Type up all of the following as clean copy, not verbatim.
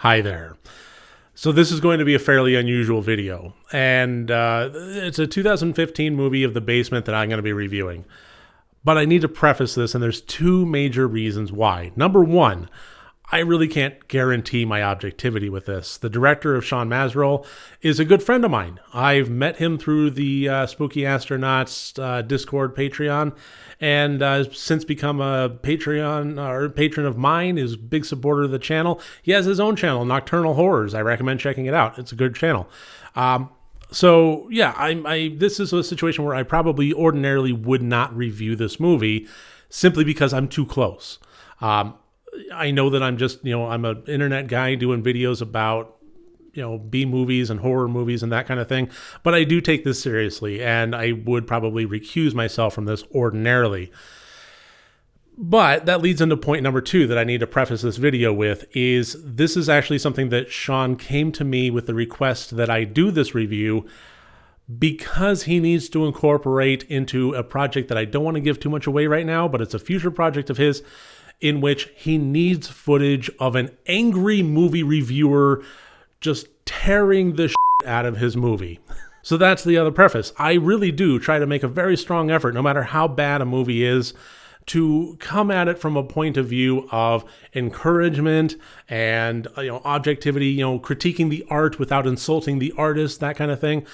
Hi there. So this is going to be a fairly unusual video, and it's a 2015 movie of The Basement that I'm going to be reviewing. But I need to preface this, and there's two major reasons why. Number one, I really can't guarantee my objectivity with this. The director of 𝗘𝗾𝗂𝗶𝗽𝗺𝗀 is a good friend of mine. I've met him through the Spooky Astronauts Discord Patreon, and since become a Patreon or patron of mine, is a big supporter of the channel. He has his own channel, Nocturnal Horrors. I recommend checking it out. It's a good channel. So yeah, this is a situation where I probably ordinarily would not review this movie simply because I'm too close. I know that I'm just, I'm an internet guy doing videos about, B movies and horror movies and that kind of thing. But I do take this seriously, and I would probably recuse myself from this ordinarily. But that leads into point number two that I need to preface this video with, is this is actually something that Sean came to me with the request that I do this review because he needs to incorporate into a project that I don't want to give too much away right now, but it's a future project of his, in which he needs footage of an angry movie reviewer just tearing the shit out of his movie. So that's the other preface. I really do try to make a very strong effort, no matter how bad a movie is, to come at it from a point of view of encouragement and objectivity, critiquing the art without insulting the artist, that kind of thing.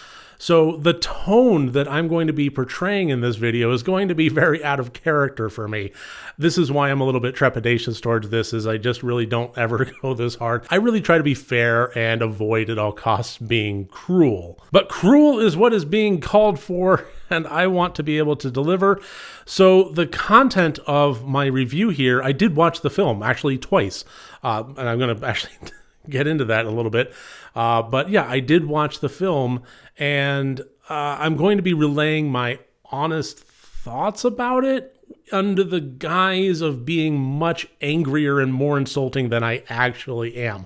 So the tone that I'm going to be portraying in this video is going to be very out of character for me. This is why I'm a little bit trepidatious towards this, is I just really don't ever go this hard. I really try to be fair and avoid at all costs being cruel. But cruel is what is being called for, and I want to be able to deliver. So the content of my review here, I did watch the film actually twice, and I'm going to actually get into that a little bit. But yeah, I did watch the film, and I'm going to be relaying my honest thoughts about it under the guise of being much angrier and more insulting than I actually am.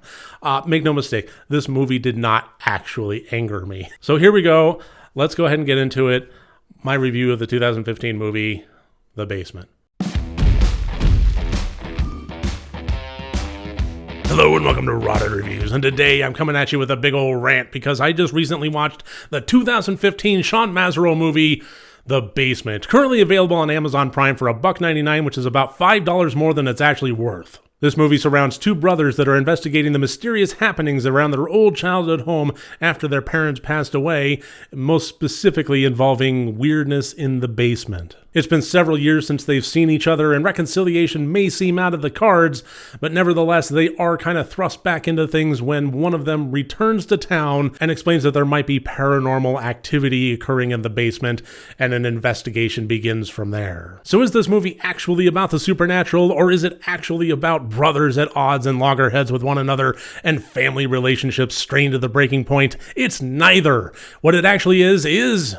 Make no mistake, this movie did not actually anger me. So here we go. Let's go ahead and get into it. My review of the 2015 movie, The Basement. Hello and welcome to Rotted Reviews, and today I'm coming at you with a big old rant because I just recently watched the 2015 𝗘𝗾𝗂𝗶𝗽𝗺𝗀 movie, The Basement, currently available on Amazon Prime for $1.99, which is about $5 more than it's actually worth. This movie surrounds two brothers that are investigating the mysterious happenings around their old childhood home after their parents passed away, most specifically involving weirdness in the basement. It's been several years since they've seen each other, and reconciliation may seem out of the cards, but nevertheless, they are kind of thrust back into things when one of them returns to town and explains that there might be paranormal activity occurring in the basement, and an investigation begins from there. So is this movie actually about the supernatural, or is it actually about brothers at odds and loggerheads with one another and family relationships strained to the breaking point? It's neither. What it actually is...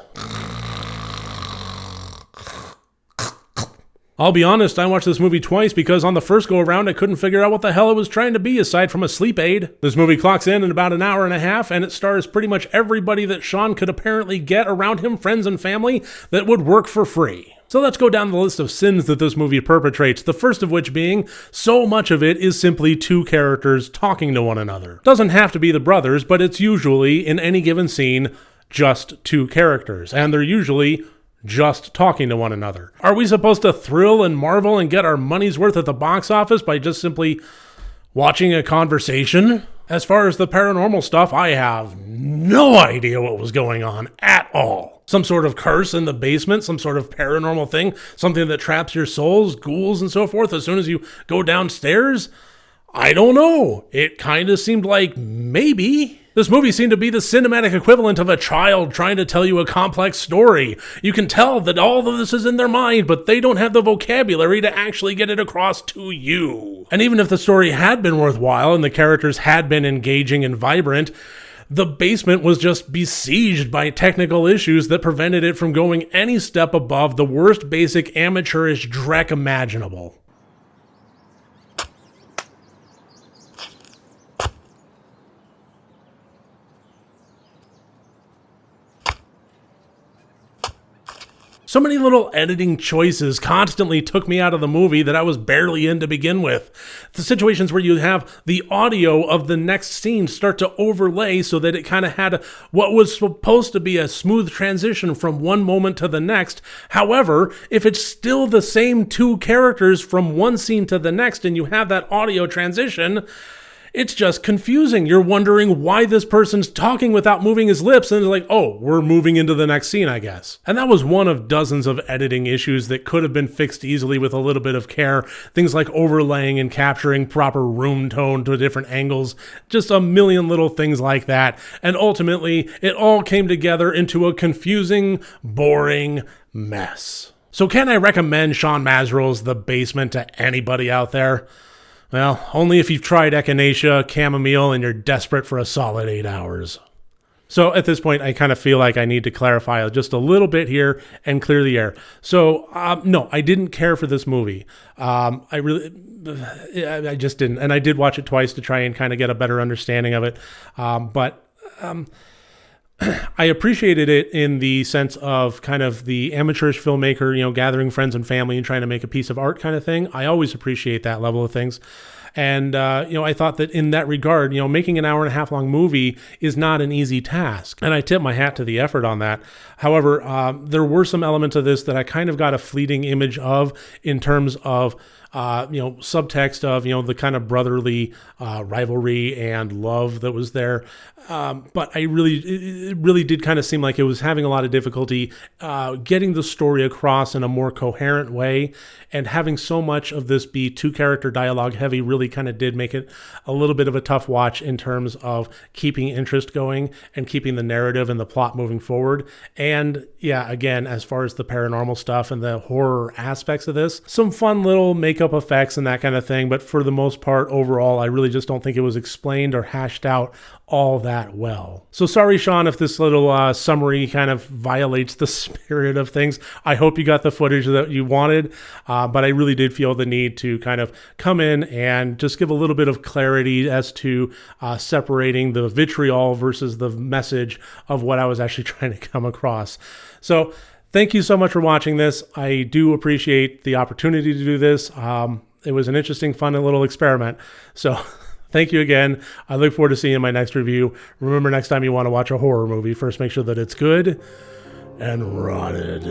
I'll be honest, I watched this movie twice because on the first go around I couldn't figure out what the hell it was trying to be aside from a sleep aid. This movie clocks in about an hour and a half, and it stars pretty much everybody that Sean could apparently get around him, friends and family, that would work for free. So let's go down the list of sins that this movie perpetrates, the first of which being, so much of it is simply two characters talking to one another. Doesn't have to be the brothers, but it's usually, in any given scene, just two characters, and they're usually just talking to one another. Are we supposed to thrill and marvel and get our money's worth at the box office by just simply watching a conversation? As far as the paranormal stuff, I have no idea what was going on at all. Some sort of curse in the basement, some sort of paranormal thing, something that traps your souls, ghouls and so forth as soon as you go downstairs? I don't know. It kind of seemed like maybe. This movie seemed to be the cinematic equivalent of a child trying to tell you a complex story. You can tell that all of this is in their mind, but they don't have the vocabulary to actually get it across to you. And even if the story had been worthwhile and the characters had been engaging and vibrant, the basement was just besieged by technical issues that prevented it from going any step above the worst basic amateurish dreck imaginable. So many little editing choices constantly took me out of the movie that I was barely in to begin with. The situations where you have the audio of the next scene start to overlay so that it kind of had what was supposed to be a smooth transition from one moment to the next. However, if it's still the same two characters from one scene to the next and you have that audio transition, it's just confusing. You're wondering why this person's talking without moving his lips, and it's like, oh, we're moving into the next scene, I guess. And that was one of dozens of editing issues that could have been fixed easily with a little bit of care. Things like overlaying and capturing proper room tone to different angles, just a million little things like that. And ultimately, it all came together into a confusing, boring mess. So can I recommend Sean Masrow's The Basement to anybody out there? Well, only if you've tried echinacea, chamomile, and you're desperate for a solid 8 hours. So at this point, I kind of feel like I need to clarify just a little bit here and clear the air. So no, I didn't care for this movie. I just didn't. And I did watch it twice to try and kind of get a better understanding of it. But I appreciated it in the sense of kind of the amateurish filmmaker, gathering friends and family and trying to make a piece of art kind of thing. I always appreciate that level of things. And, I thought that in that regard, making an 1.5 hour long movie is not an easy task. And I tip my hat to the effort on that. However, there were some elements of this that I kind of got a fleeting image of in terms of, subtext of, the kind of brotherly rivalry and love that was there. But it really did kind of seem like it was having a lot of difficulty getting the story across in a more coherent way, and having so much of this be two character dialogue heavy really kind of did make it a little bit of a tough watch in terms of keeping interest going and keeping the narrative and the plot moving forward. And yeah, again, as far as the paranormal stuff and the horror aspects of this, some fun little makeup effects and that kind of thing. But for the most part, overall, I really just don't think it was explained or hashed out all that well. So sorry, Sean, if this little summary kind of violates the spirit of things. I hope you got the footage that you wanted, but I really did feel the need to kind of come in and just give a little bit of clarity as to separating the vitriol versus the message of what I was actually trying to come across. So thank you so much for watching this. I do appreciate the opportunity to do this. It was an interesting, fun little experiment. So thank you again. I look forward to seeing you in my next review. Remember, next time you want to watch a horror movie, first make sure that it's good and rotted.